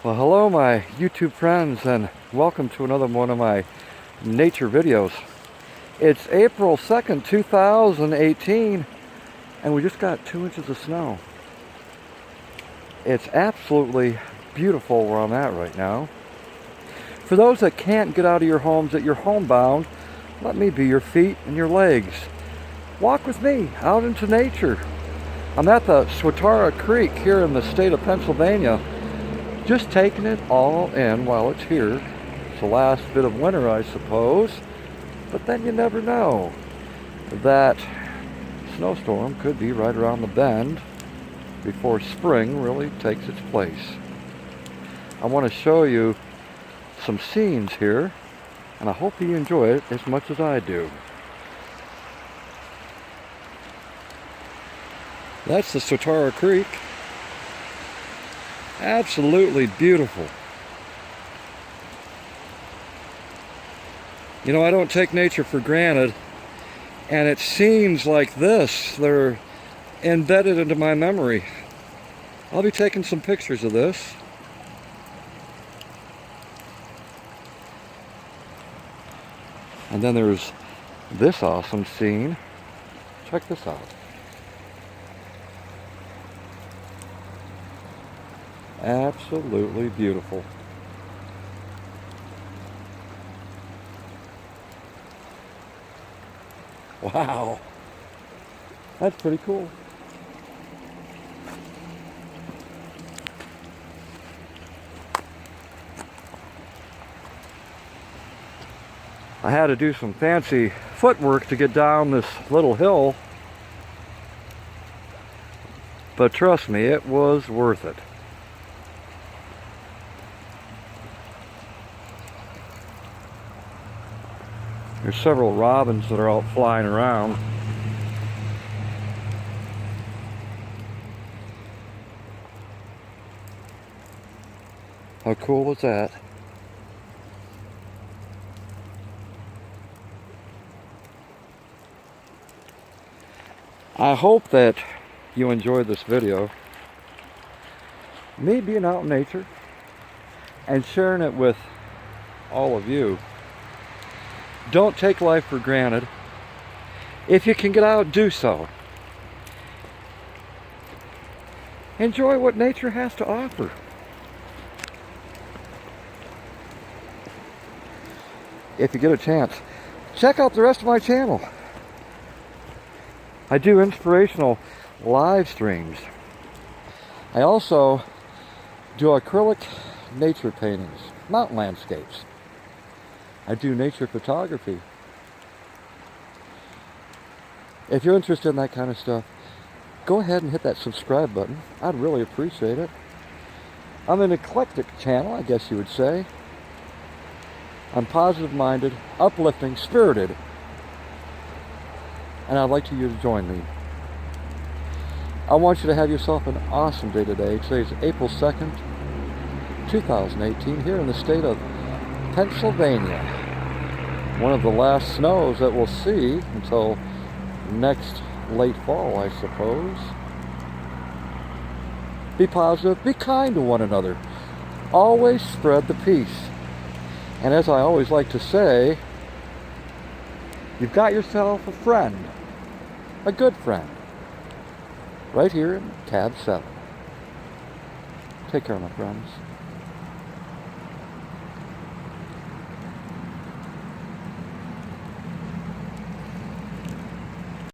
Well, hello my YouTube friends, and welcome to another one of my nature videos. It's April 2nd, 2018, and we just got 2 inches of snow. It's absolutely beautiful where I'm at right now. For those that can't get out of your homes, that you're homebound, let me be your feet and your legs. Walk with me out into nature. I'm at the Swatara Creek here in the state of Pennsylvania. Just taking it all in while it's here. It's the last bit of winter, I suppose. But then you never know. That snowstorm could be right around the bend before spring really takes its place. I want to show you some scenes here, and I hope you enjoy it as much as I do. That's the Swatara Creek. Absolutely beautiful. You know, I don't take nature for granted, and it scenes like this, they're embedded into my memory. I'll be taking some pictures of this. And then there's this awesome scene. Check this out. Absolutely beautiful. Wow, that's pretty cool. I had to do some fancy footwork to get down this little hill, but trust me, it was worth it. There's several robins that are out flying around. How cool was that? I hope that you enjoyed this video. Me being out in nature and sharing it with all of you. Don't take life for granted. If you can get out, do so. Enjoy what nature has to offer. If you get a chance, check out the rest of my channel. I do inspirational live streams. I also do acrylic nature paintings, mountain landscapes. I do nature photography. If you're interested in that kind of stuff, go ahead and hit that subscribe button. I'd really appreciate it. I'm an eclectic channel, I guess you would say. I'm positive-minded, uplifting, spirited, and I'd like you to join me. I want you to have yourself an awesome day today. Today is April 2nd, 2018, here in the state of Pennsylvania. One of the last snows that we'll see until next late fall, I suppose. Be positive, be kind to one another. Always spread the peace. And as I always like to say, you've got yourself a friend, a good friend, right here in Cab 7. Take care, my friends.